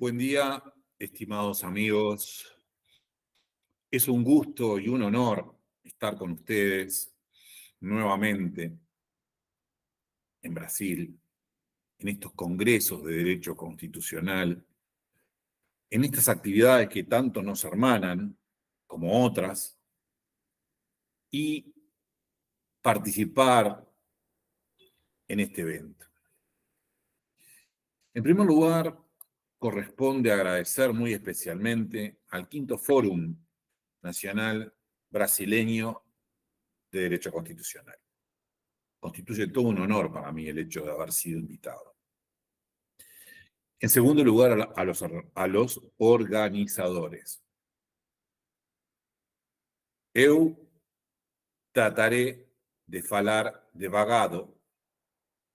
Buen día, estimados amigos. Es un gusto y un honor estar con ustedes nuevamente en Brasil, en estos congresos de derecho constitucional, en estas actividades que tanto nos hermanan como otras, y participar en este evento. En primer lugar, corresponde agradecer muy especialmente al Quinto Fórum Nacional Brasileño de Derecho Constitucional. Constituye todo un honor para mí el hecho de haber sido invitado. En segundo lugar, a los organizadores. Eu trataré de falar devagado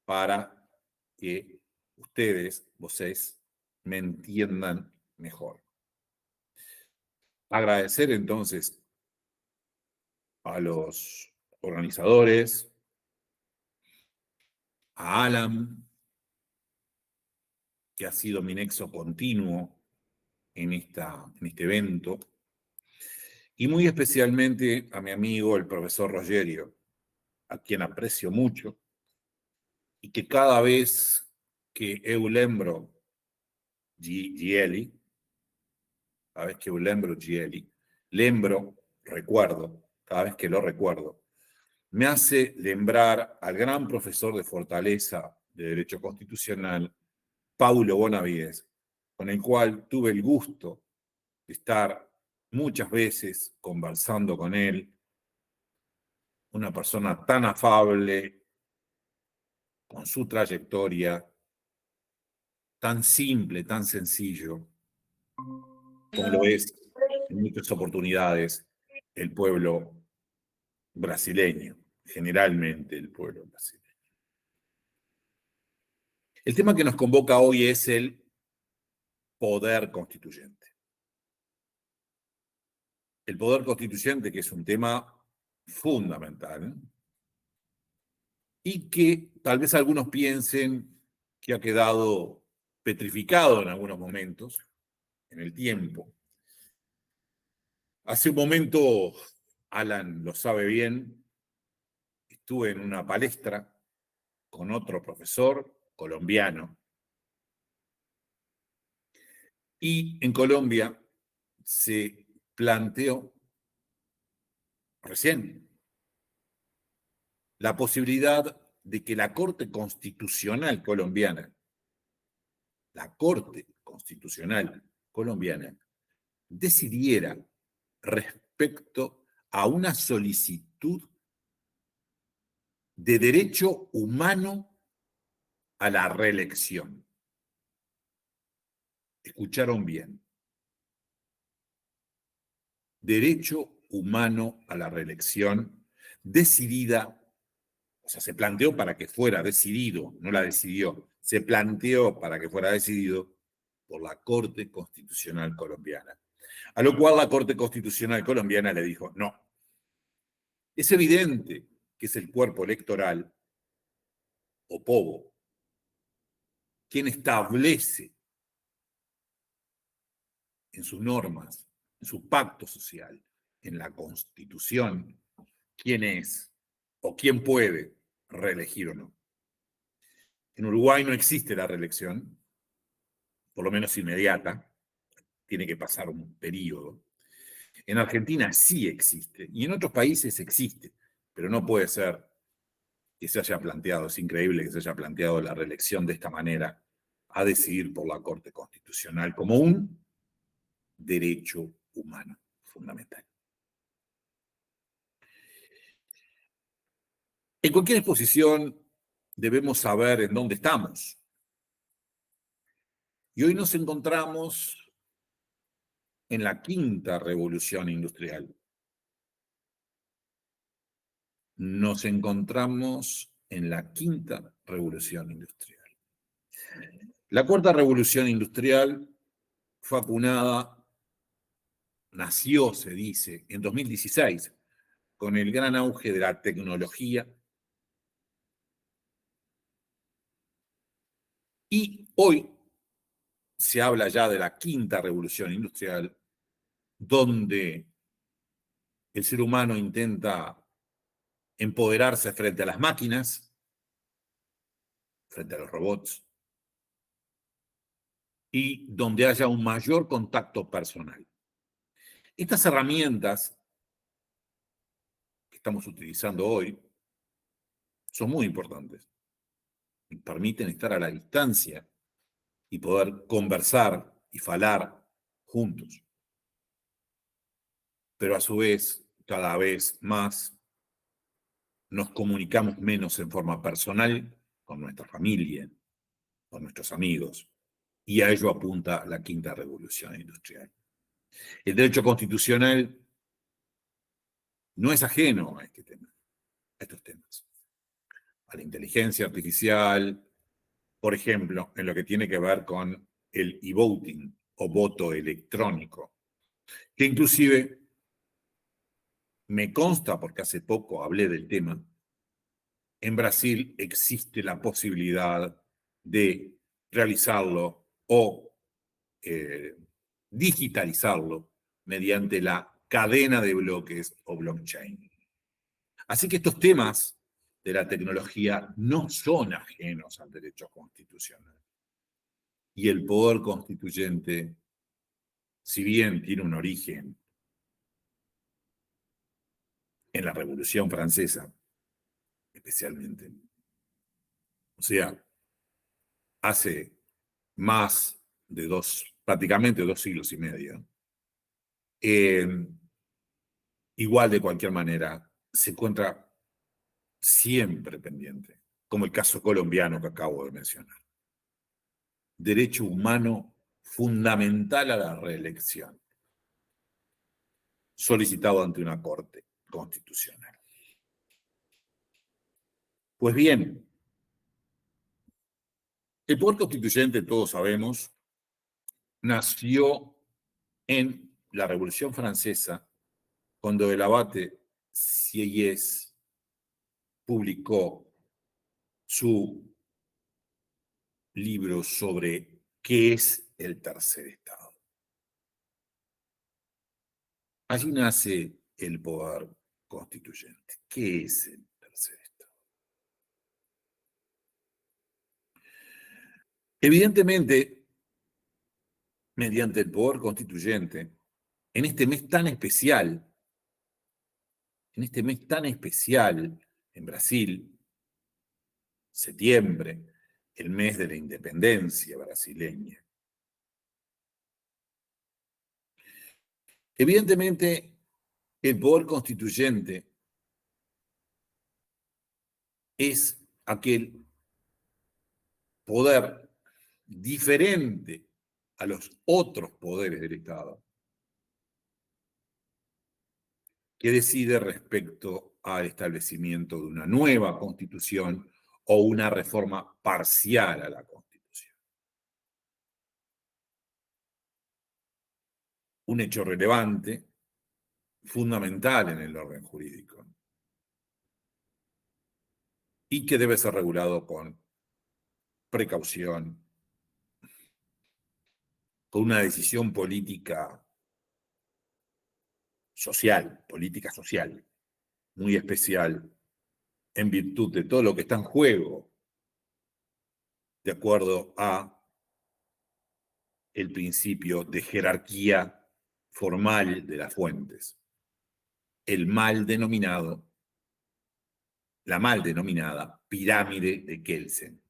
para que vocês, me entiendan mejor. Agradecer entonces a los organizadores, a Alan, que ha sido mi nexo continuo en este evento, y muy especialmente a mi amigo, el profesor Rogerio, a quien aprecio mucho, y que cada vez que eu lembro Gieli, cada vez que eu lembro Gieli, recuerdo, cada vez que lo recuerdo, me hace lembrar al gran profesor de Fortaleza de Derecho Constitucional, Paulo Bonavides, con el cual tuve el gusto de estar muchas veces conversando con él, una persona tan afable, con su trayectoria, tan simple, tan sencillo, como lo es en muchas oportunidades el pueblo brasileño, generalmente el pueblo brasileño. El tema que nos convoca hoy es el poder constituyente. El poder constituyente, que es un tema fundamental, y que tal vez algunos piensen que ha quedado petrificado en algunos momentos, en el tiempo. Hace un momento, Alan lo sabe bien, estuve en una palestra con otro profesor colombiano, y en Colombia se planteó recién la posibilidad de que la Corte Constitucional colombiana, decidiera respecto a una solicitud de derecho humano a la reelección. Escucharon bien. Derecho humano a la reelección decidida, o sea, se planteó para que fuera decidido, no la decidió, se planteó para que fuera decidido por la Corte Constitucional colombiana. A lo cual la Corte Constitucional colombiana le dijo, no. Es evidente que es el cuerpo electoral, o POBO, quien establece en sus normas, en su pacto social, en la Constitución, quién es o quién puede reelegir o no. En Uruguay no existe la reelección, por lo menos inmediata, tiene que pasar un periodo. En Argentina sí existe, y en otros países existe, pero no puede ser que se haya planteado, es increíble que se haya planteado la reelección de esta manera, a decidir por la Corte Constitucional como un derecho humano fundamental. En cualquier exposición debemos saber en dónde estamos. Y hoy nos encontramos en la quinta revolución industrial. Nos encontramos en la quinta revolución industrial. La cuarta revolución industrial fue acunada, nació, se dice, en 2016, con el gran auge de la tecnología. Y hoy se habla ya de la quinta revolución industrial, donde el ser humano intenta empoderarse frente a las máquinas, frente a los robots, y donde haya un mayor contacto personal. Estas herramientas que estamos utilizando hoy son muy importantes. Permiten estar a la distancia y poder conversar y falar juntos. Pero a su vez, cada vez más nos comunicamos menos en forma personal con nuestra familia, con nuestros amigos, y a ello apunta la quinta revolución industrial. El derecho constitucional no es ajeno a este tema, a estos temas, a la inteligencia artificial, por ejemplo, en lo que tiene que ver con el e-voting o voto electrónico, que inclusive me consta, porque hace poco hablé del tema, en Brasil existe la posibilidad de realizarlo o digitalizarlo mediante la cadena de bloques o blockchain. Así que estos temas de la tecnología no son ajenos al derecho constitucional. Y el poder constituyente, si bien tiene un origen en la Revolución Francesa, especialmente, o sea, hace más de prácticamente 2 siglos y medio, eh, igual de cualquier manera, se encuentra siempre pendiente, como el caso colombiano que acabo de mencionar. Derecho humano fundamental a la reelección, solicitado ante una corte constitucional. Pues bien, el poder constituyente, todos sabemos, nació en la Revolución Francesa, cuando el abate Sieyès publicó su libro sobre qué es el tercer Estado. Allí nace el poder constituyente. ¿Qué es el tercer Estado? Evidentemente, mediante el poder constituyente, en este mes tan especial, en Brasil, septiembre, el mes de la independencia brasileña. Evidentemente, el poder constituyente es aquel poder diferente a los otros poderes del Estado que decide respecto al establecimiento de una nueva constitución o una reforma parcial a la constitución. Un hecho relevante, fundamental en el orden jurídico, y que debe ser regulado con precaución, con una decisión política social, muy especial, en virtud de todo lo que está en juego, de acuerdo a el principio de jerarquía formal de las fuentes, el la mal denominada pirámide de Kelsen.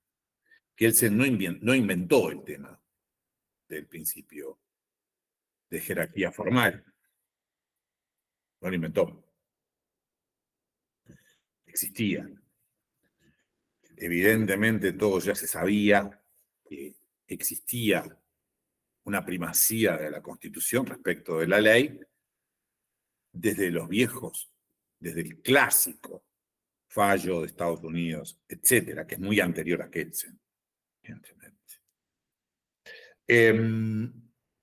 Kelsen no inventó el tema del principio de jerarquía formal, no lo inventó, existía. Evidentemente todo ya se sabía que existía una primacía de la Constitución respecto de la ley desde los viejos, desde el clásico fallo de Estados Unidos, etcétera, que es muy anterior a Kelsen.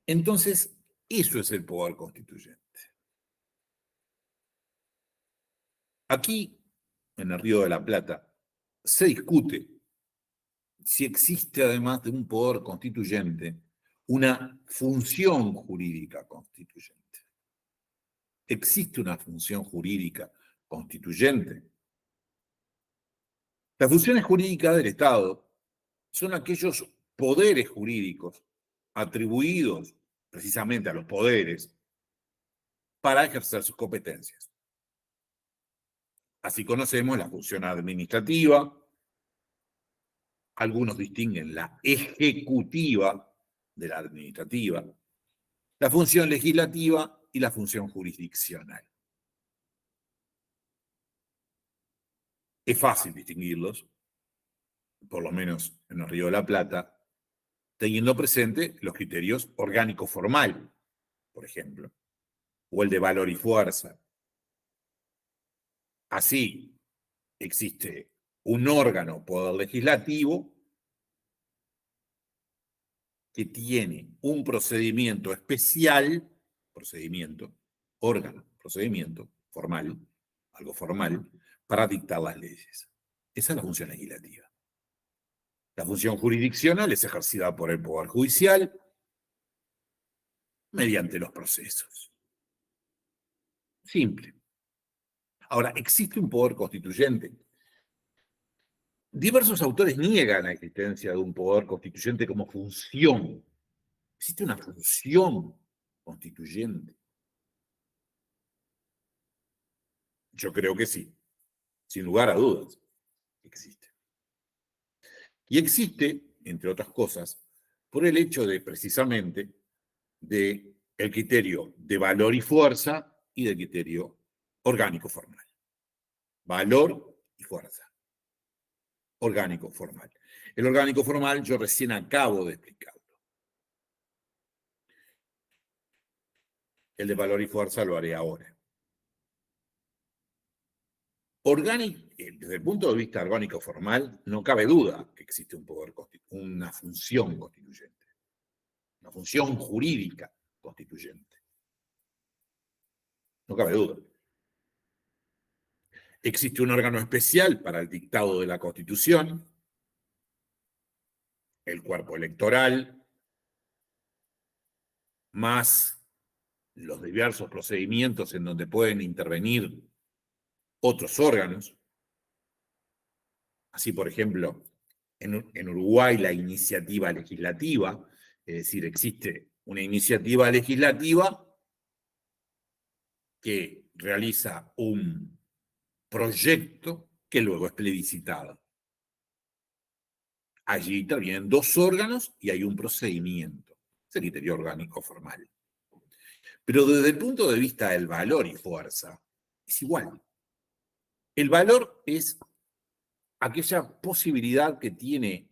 Entonces, eso es el poder constituyente. Aquí, en el Río de la Plata, se discute si existe, además de un poder constituyente, una función jurídica constituyente. ¿Existe una función jurídica constituyente? Las funciones jurídicas del Estado son aquellos poderes jurídicos atribuidos precisamente a los poderes para ejercer sus competencias. Así conocemos la función administrativa, algunos distinguen la ejecutiva de la administrativa, la función legislativa y la función jurisdiccional. Es fácil distinguirlos, por lo menos en el Río de la Plata, teniendo presente los criterios orgánico-formal, por ejemplo, o el de valor y fuerza. Así, existe un órgano, poder legislativo, que tiene un procedimiento especial, procedimiento formal, algo formal, para dictar las leyes. Esa es la función legislativa. La función jurisdiccional es ejercida por el Poder Judicial mediante los procesos. Simple. Ahora, ¿existe un poder constituyente? Diversos autores niegan la existencia de un poder constituyente como función. ¿Existe una función constituyente? Yo creo que sí, sin lugar a dudas, existe. Y existe, entre otras cosas, por el hecho de, precisamente, de el criterio de valor y fuerza y del criterio orgánico formal. Valor y fuerza. Orgánico formal. El orgánico formal yo recién acabo de explicarlo. El de valor y fuerza lo haré ahora. Desde el punto de vista orgánico formal, no cabe duda que existe un poder una función constituyente, una función jurídica constituyente. No cabe duda. Existe un órgano especial para el dictado de la Constitución, el cuerpo electoral, más los diversos procedimientos en donde pueden intervenir otros órganos. Así, por ejemplo, en Uruguay la iniciativa legislativa, es decir, existe una iniciativa legislativa que realiza un proyecto que luego es plebiscitado. Allí intervienen dos órganos y hay un procedimiento. Es el criterio orgánico formal. Pero desde el punto de vista del valor y fuerza, es igual. El valor es aquella posibilidad que tiene,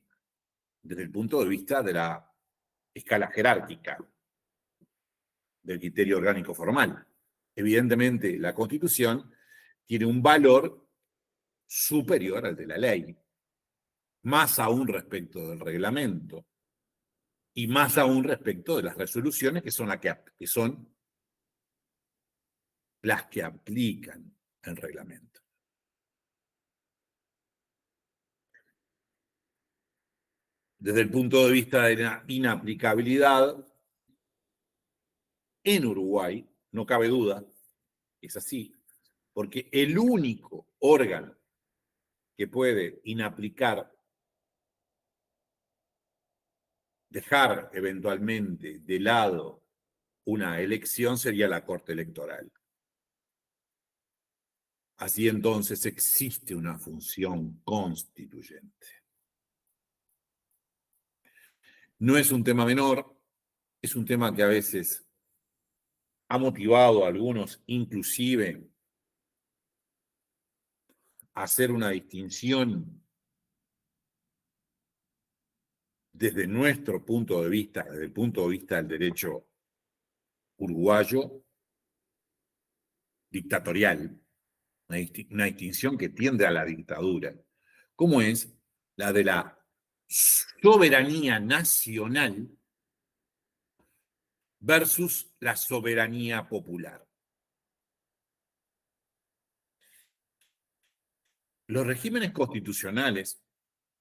desde el punto de vista de la escala jerárquica, del criterio orgánico formal. Evidentemente, la Constitución tiene un valor superior al de la ley, más aún respecto del reglamento, y más aún respecto de las resoluciones que son las que aplican el reglamento. Desde el punto de vista de la inaplicabilidad, en Uruguay, no cabe duda, es así, porque el único órgano que puede inaplicar, dejar eventualmente de lado una elección sería la Corte Electoral. Así entonces existe una función constituyente. No es un tema menor, es un tema que a veces ha motivado a algunos inclusive a hacer una distinción desde nuestro punto de vista, desde el punto de vista del derecho uruguayo, dictatorial, una distinción que tiende a la dictadura, como es la de la soberanía nacional versus la soberanía popular. Los regímenes constitucionales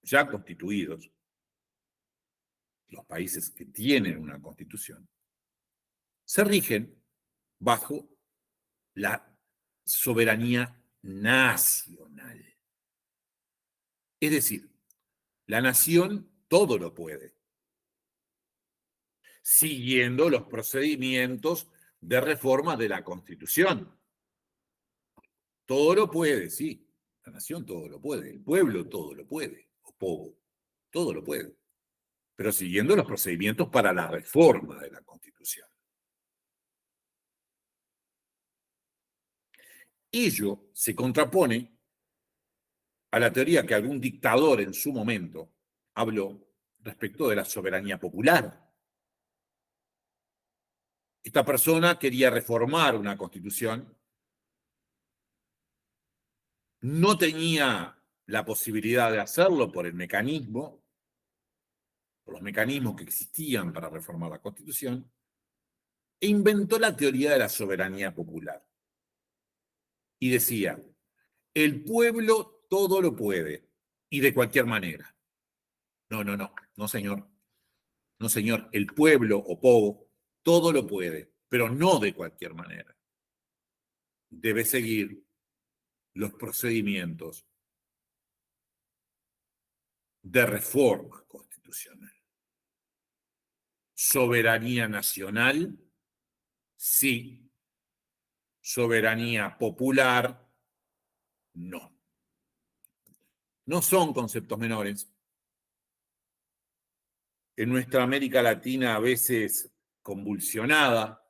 ya constituidos los países que tienen una constitución, se rigen bajo la soberanía nacional. Es decir, la nación todo lo puede, siguiendo los procedimientos de reforma de la Constitución. Todo lo puede, sí. La nación todo lo puede, el pueblo todo lo puede, o poco, todo lo puede, pero siguiendo los procedimientos para la reforma de la Constitución. Ello se contrapone a la teoría que algún dictador en su momento habló respecto de la soberanía popular. Esta persona quería reformar una constitución, no tenía la posibilidad de hacerlo por el mecanismo, por los mecanismos que existían para reformar la constitución, e inventó la teoría de la soberanía popular. Y decía, el pueblo todo lo puede, y de cualquier manera. No, señor. No, señor, el pueblo o povo todo lo puede, pero no de cualquier manera. Debe seguir los procedimientos de reforma constitucional. Soberanía nacional, sí. Soberanía popular, no. No son conceptos menores. En nuestra América Latina, a veces convulsionada,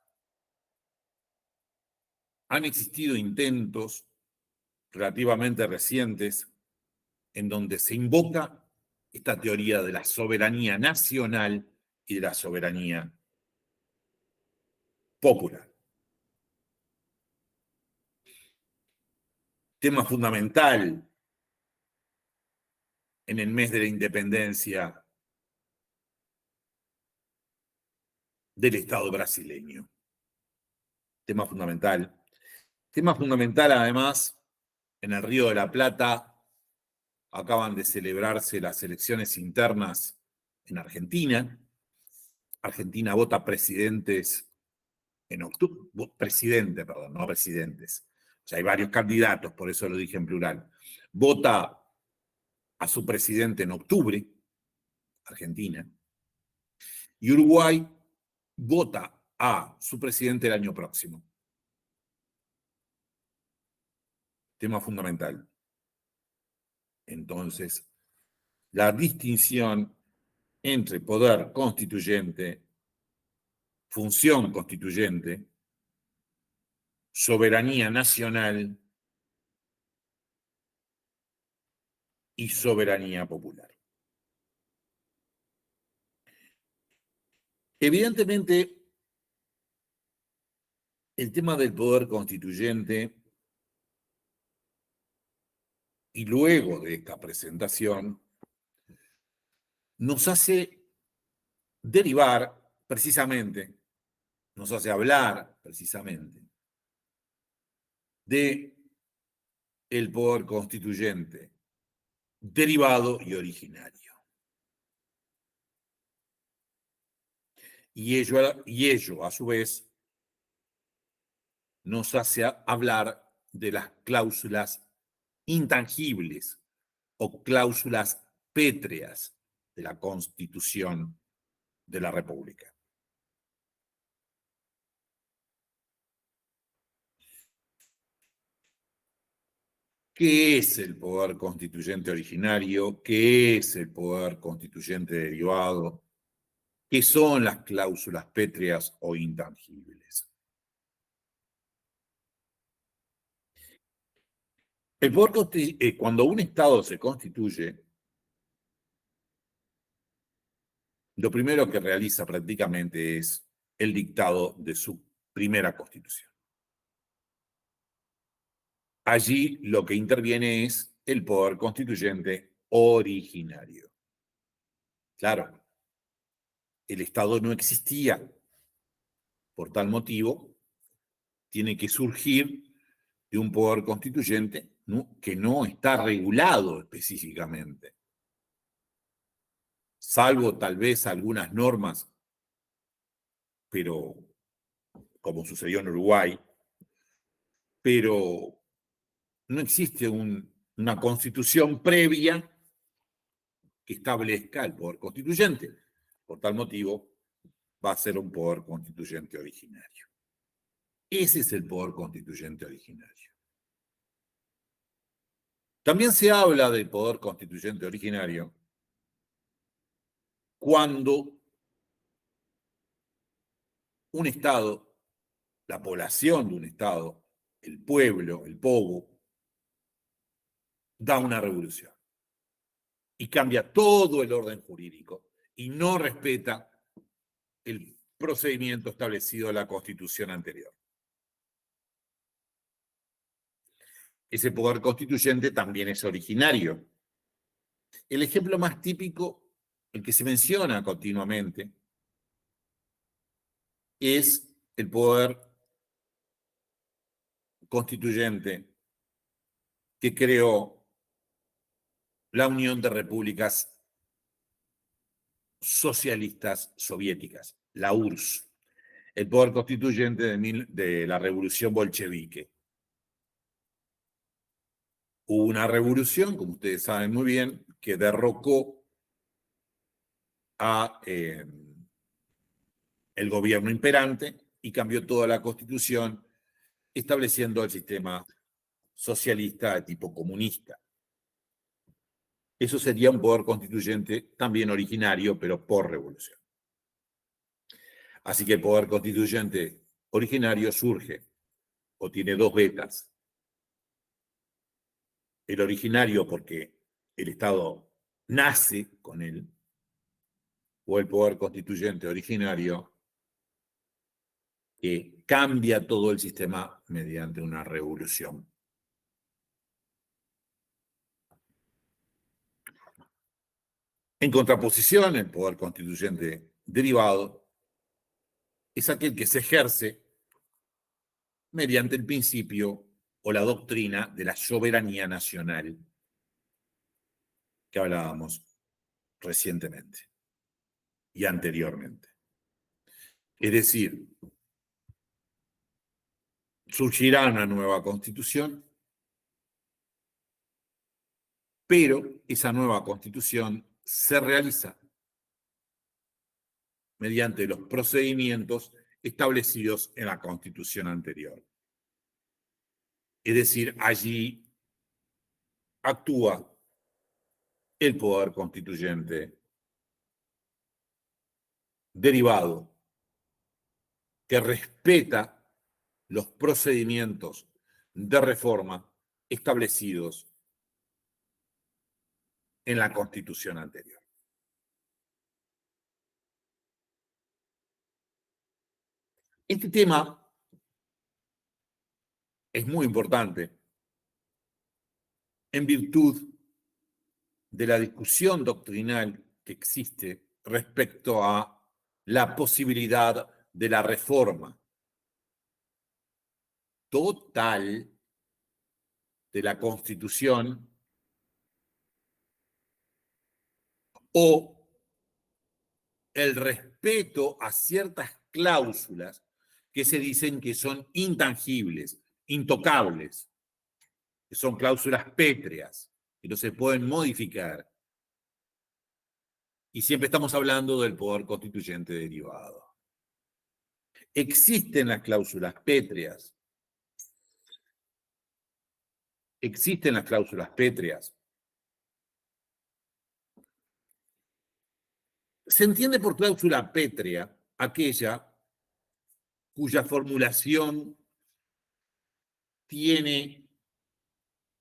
han existido intentos relativamente recientes en donde se invoca esta teoría de la soberanía nacional y de la soberanía popular. Tema fundamental en el mes de la independencia del Estado brasileño. Tema fundamental. Tema fundamental, además, en el Río de la Plata acaban de celebrarse las elecciones internas en Argentina. Argentina vota presidentes en octubre, presidente, perdón, no presidentes. O sea, hay varios candidatos, por eso lo dije en plural. Vota a su presidente en octubre, Argentina, y Uruguay vota a su presidente el año próximo. Tema fundamental. Entonces, la distinción entre poder constituyente, función constituyente, soberanía nacional y soberanía popular. Evidentemente, el tema del poder constituyente y luego de esta presentación nos hace derivar precisamente, nos hace hablar precisamente de el poder constituyente derivado y originario. Y ello, a su vez, nos hace hablar de las cláusulas intangibles o cláusulas pétreas de la Constitución de la República. ¿Qué es el poder constituyente originario? ¿Qué es el poder constituyente derivado? ¿Qué son las cláusulas pétreas o intangibles? Cuando un Estado se constituye, lo primero que realiza prácticamente es el dictado de su primera Constitución. Allí lo que interviene es el poder constituyente originario. Claro, el Estado no existía. Por tal motivo, tiene que surgir de un poder constituyente, ¿no?, que no está regulado específicamente. salvo tal vez algunas normas, pero como sucedió en Uruguay, pero no existe una constitución previa que establezca el poder constituyente. Por tal motivo, va a ser un poder constituyente originario. Ese es el poder constituyente originario. También se habla del poder constituyente originario cuando un Estado, la población de un Estado, el pueblo, el povo, da una revolución y cambia todo el orden jurídico y no respeta el procedimiento establecido en la Constitución anterior. Ese poder constituyente también es originario. El ejemplo más típico, el que se menciona continuamente, es el poder constituyente que creó la Unión de Repúblicas Socialistas Soviéticas, la URSS, el poder constituyente de la revolución bolchevique. Hubo una revolución, como ustedes saben muy bien, que derrocó a el gobierno imperante y cambió toda la constitución, estableciendo el sistema socialista de tipo comunista. Eso sería un poder constituyente también originario, pero por revolución. Así que el poder constituyente originario surge o tiene dos vetas. El originario porque el Estado nace con él, o el poder constituyente originario que cambia todo el sistema mediante una revolución. En contraposición, el poder constituyente derivado es aquel que se ejerce mediante el principio o la doctrina de la soberanía nacional que hablábamos recientemente y anteriormente. Es decir, surgirá una nueva constitución, pero esa nueva constitución se realiza mediante los procedimientos establecidos en la constitución anterior. Es decir, allí actúa el poder constituyente derivado que respeta los procedimientos de reforma establecidos en la Constitución anterior. Este tema es muy importante en virtud de la discusión doctrinal que existe respecto a la posibilidad de la reforma total de la Constitución o el respeto a ciertas cláusulas que se dicen que son intangibles, intocables, que son cláusulas pétreas, que no se pueden modificar. Y siempre estamos hablando del poder constituyente derivado. Existen las cláusulas pétreas. Existen las cláusulas pétreas. Se entiende por cláusula pétrea aquella cuya formulación tiene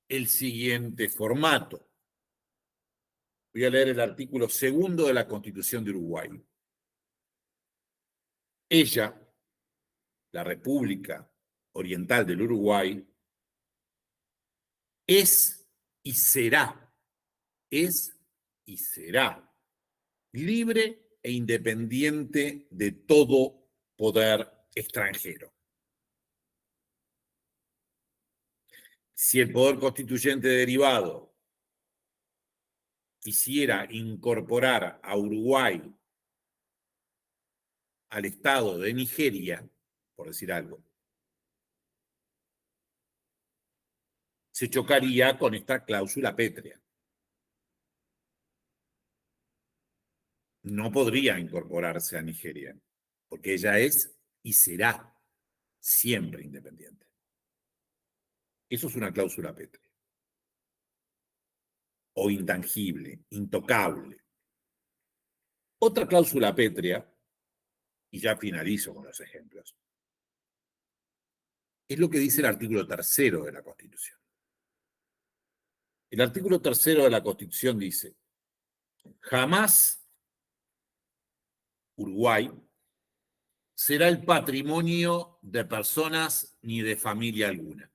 el siguiente formato. Voy a leer el artículo 2 de la Constitución de Uruguay. Ella, la República Oriental del Uruguay, es y será libre e independiente de todo poder extranjero. Si el poder constituyente derivado quisiera incorporar a Uruguay al estado de Nigeria, por decir algo, se chocaría con esta cláusula pétrea. No podría incorporarse a Nigeria, porque ella es y será siempre independiente. Eso es una cláusula pétrea. O intangible, intocable. Otra cláusula pétrea, y ya finalizo con los ejemplos, es lo que dice el artículo 3º de la Constitución. El artículo 3º de la Constitución dice: jamás Uruguay será el patrimonio de personas ni de familia alguna.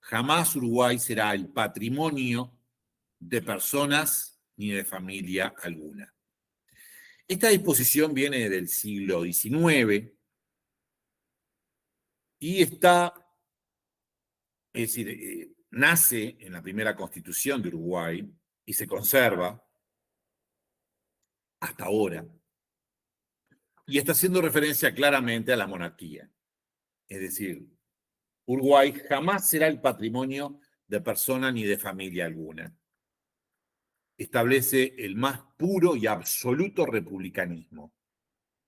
Jamás Uruguay será el patrimonio de personas ni de familia alguna. Esta disposición viene del siglo XIX y está, es decir, nace en la primera Constitución de Uruguay y se conserva hasta ahora. Y está haciendo referencia claramente a la monarquía. Es decir, Uruguay jamás será el patrimonio de persona ni de familia alguna. Establece el más puro y absoluto republicanismo.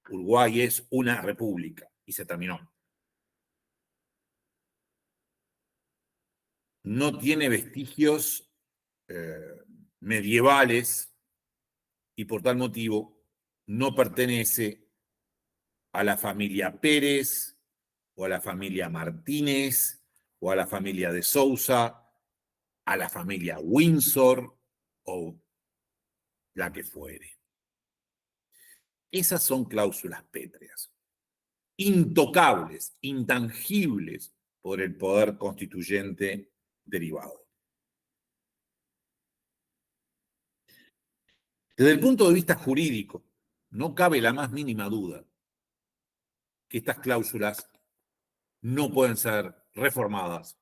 Uruguay es una república y se terminó. No tiene vestigios medievales y por tal motivo no pertenece a la familia Pérez o a la familia Martínez o a la familia de Sousa, a la familia Windsor o la que fuere. Esas son cláusulas pétreas, intocables, intangibles por el poder constituyente derivado. Desde el punto de vista jurídico, no cabe la más mínima duda que estas cláusulas no pueden ser reformadas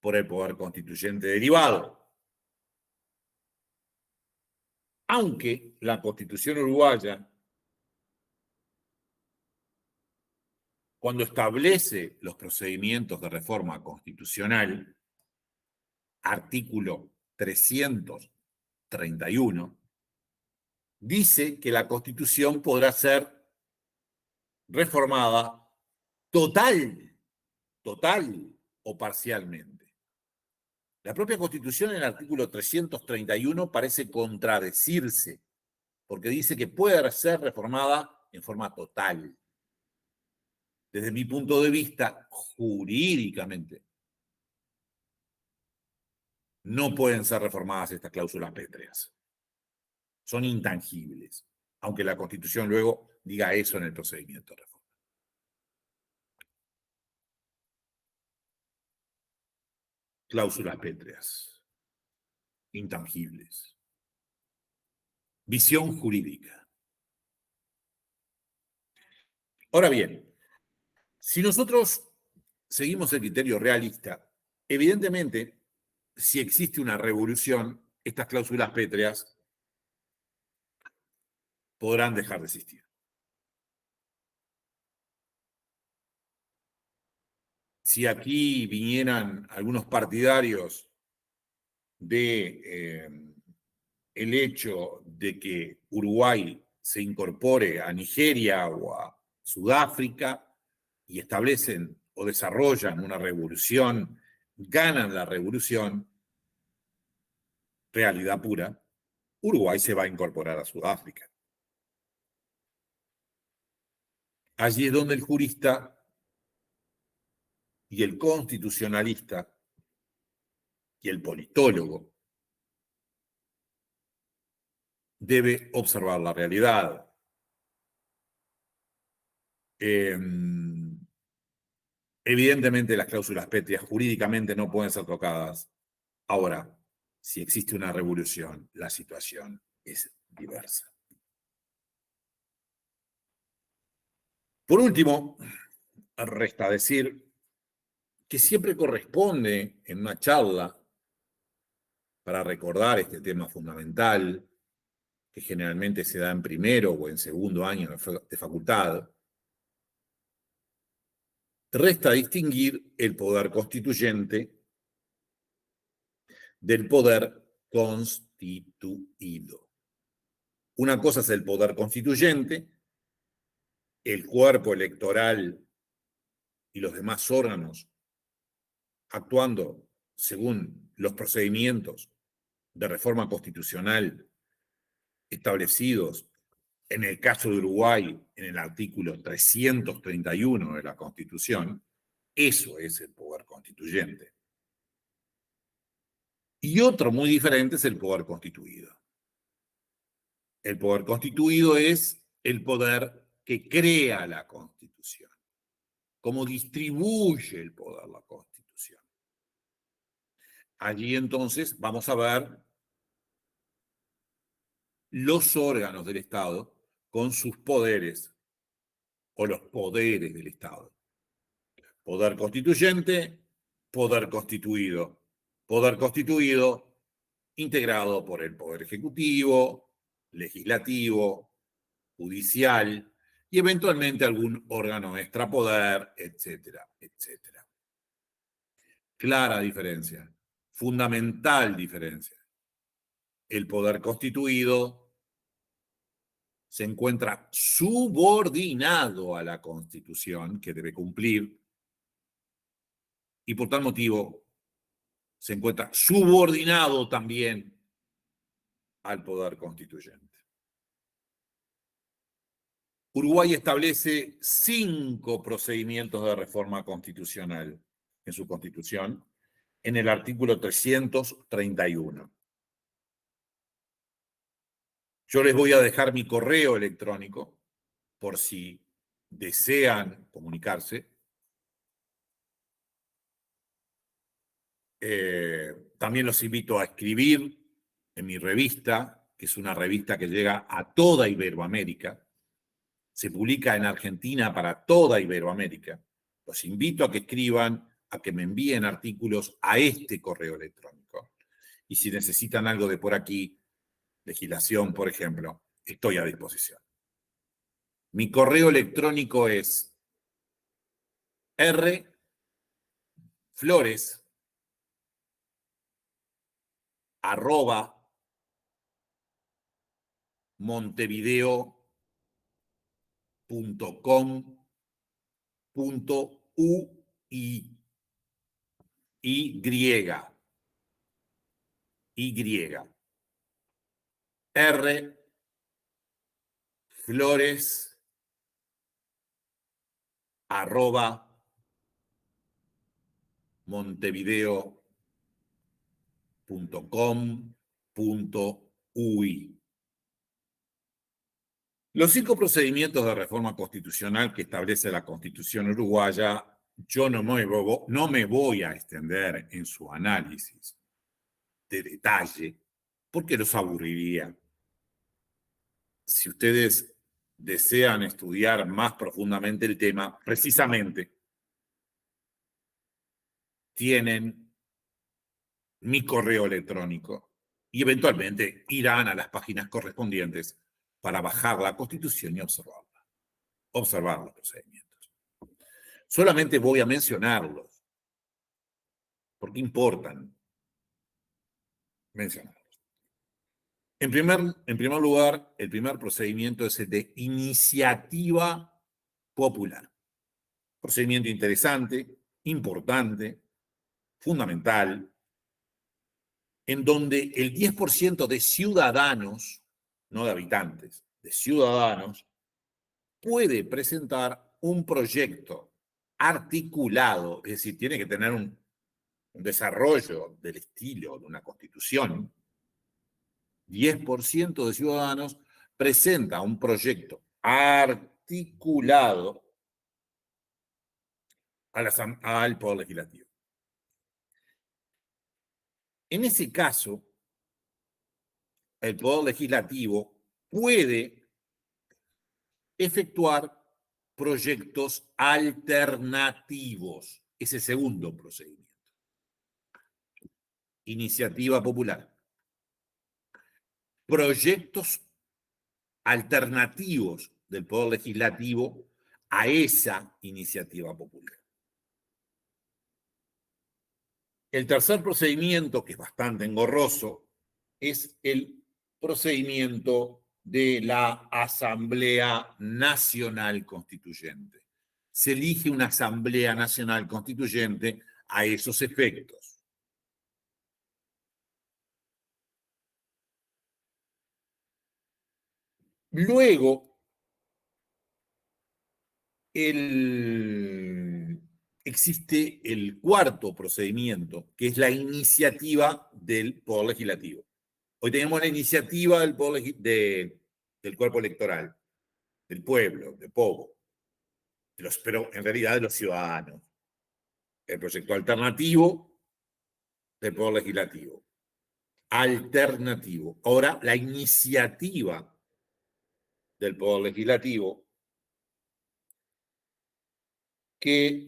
por el poder constituyente derivado. Aunque la Constitución uruguaya, cuando establece los procedimientos de reforma constitucional, artículo 331, dice que la Constitución podrá ser reformada total o parcialmente. La propia Constitución en el artículo 331 parece contradecirse, porque dice que puede ser reformada en forma total. Desde mi punto de vista, jurídicamente, no pueden ser reformadas estas cláusulas pétreas. Son intangibles, aunque la Constitución luego diga eso en el procedimiento de reforma. Cláusulas pétreas, intangibles. Visión jurídica. Ahora bien, si nosotros seguimos el criterio realista, evidentemente, si existe una revolución, estas cláusulas pétreas podrán dejar de existir. Si aquí vinieran algunos partidarios de el hecho de que Uruguay se incorpore a Nigeria o a Sudáfrica y establecen o desarrollan una revolución, ganan la revolución, realidad pura, Uruguay se va a incorporar a Sudáfrica. Allí es donde el jurista y el constitucionalista y el politólogo debe observar la realidad. Evidentemente las cláusulas pétreas jurídicamente no pueden ser tocadas. Ahora, si existe una revolución, la situación es diversa. Por último, resta decir que siempre corresponde en una charla para recordar este tema fundamental, que generalmente se da en primero o en segundo año de facultad, resta distinguir el poder constituyente del poder constituido. Una cosa es el poder constituyente, el cuerpo electoral y los demás órganos actuando según los procedimientos de reforma constitucional establecidos en el caso de Uruguay en el artículo 331 de la Constitución. Eso es el poder constituyente. Y otro muy diferente es el poder constituido. El poder constituido es el poder que crea la Constitución, cómo distribuye el poder la Constitución. Allí entonces vamos a ver los órganos del Estado con sus poderes o los poderes del Estado. Poder constituyente, poder constituido. Poder constituido integrado por el Poder Ejecutivo, Legislativo, Judicial y eventualmente algún órgano extrapoder, etcétera, etcétera. Clara diferencia, fundamental diferencia. El poder constituido se encuentra subordinado a la Constitución que debe cumplir y por tal motivo se encuentra subordinado también al poder constituyente. Uruguay establece 5 procedimientos de reforma constitucional en su Constitución, en el artículo 331. Yo les voy a dejar mi correo electrónico por si desean comunicarse. También los invito a escribir en mi revista, que es una revista que llega a toda Iberoamérica. Se publica en Argentina para toda Iberoamérica. Los invito a que escriban, a que me envíen artículos a este correo electrónico. Y si necesitan algo de por aquí, legislación, por ejemplo, estoy a disposición. Mi correo electrónico es rflores@montevideo.com.uy. rflores@montevideo.com.uy. Los 5 procedimientos de reforma constitucional que establece la Constitución uruguaya, yo no me voy a extender en su análisis de detalle, porque los aburriría. Si ustedes desean estudiar más profundamente el tema, precisamente tienen mi correo electrónico y eventualmente irán a las páginas correspondientes para bajar la Constitución y observar los procedimientos. Solamente voy a mencionarlos, porque importan mencionarlos. En primer lugar, el primer procedimiento es el de iniciativa popular. Procedimiento interesante, importante, fundamental, en donde el 10% de ciudadanos, no de habitantes, de ciudadanos, puede presentar un proyecto articulado, es decir, tiene que tener un desarrollo del estilo de una constitución. 10% de ciudadanos presenta un proyecto articulado al Poder Legislativo. En ese caso, el Poder Legislativo puede efectuar proyectos alternativos. Es el segundo procedimiento. Iniciativa popular. proyectos alternativos del Poder Legislativo a esa iniciativa popular. El tercer procedimiento, que es bastante engorroso, es el procedimiento de la Asamblea Nacional Constituyente. Se elige una Asamblea Nacional Constituyente a esos efectos. Luego, existe el cuarto procedimiento, que es la iniciativa del Poder Legislativo. Hoy tenemos la iniciativa del cuerpo electoral, del pueblo, de Povo, pero en realidad de los ciudadanos. El proyecto alternativo del Poder Legislativo. Alternativo. Ahora, la iniciativa del Poder Legislativo, que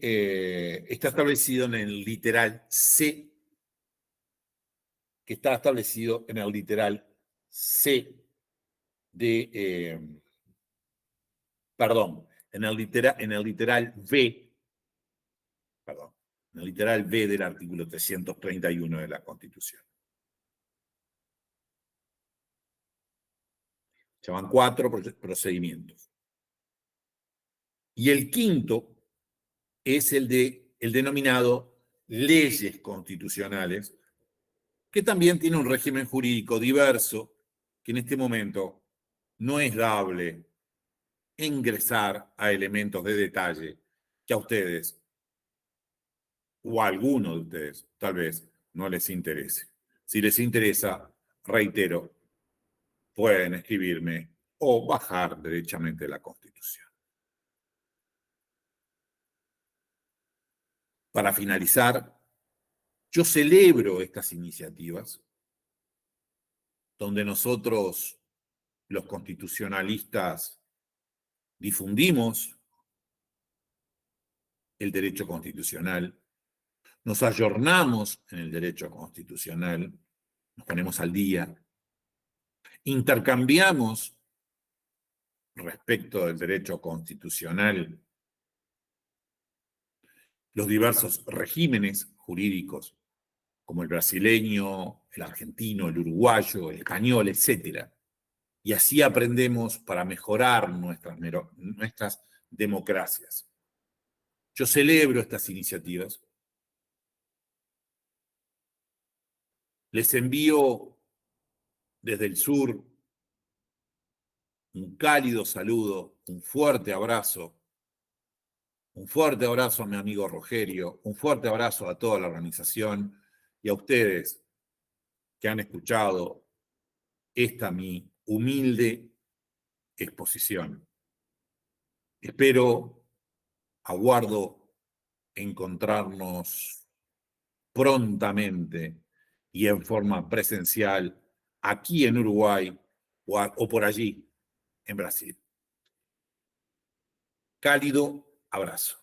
está establecido en el literal C, que está establecido en el literal C de, perdón, en el literal B, perdón, en el literal B del artículo 331 de la Constitución. Se llaman 4 procedimientos. Y el quinto es el denominado leyes constitucionales, que también tiene un régimen jurídico diverso, que en este momento no es dable ingresar a elementos de detalle que a ustedes, o a alguno de ustedes, tal vez no les interese. Si les interesa, reitero, pueden escribirme o bajar derechamente la Constitución. Para finalizar, yo celebro estas iniciativas donde nosotros, los constitucionalistas, difundimos el derecho constitucional, nos ayornamos en el derecho constitucional, nos ponemos al día, intercambiamos respecto del derecho constitucional los diversos regímenes jurídicos, como el brasileño, el argentino, el uruguayo, el español, etc. Y así aprendemos para mejorar nuestras democracias. Yo celebro estas iniciativas. Les envío desde el sur un cálido saludo, un fuerte abrazo a mi amigo Rogerio, un fuerte abrazo a toda la organización y a ustedes que han escuchado esta mi humilde exposición. Aguardo encontrarnos prontamente y en forma presencial aquí en Uruguay o por allí en Brasil. Cálido abrazo.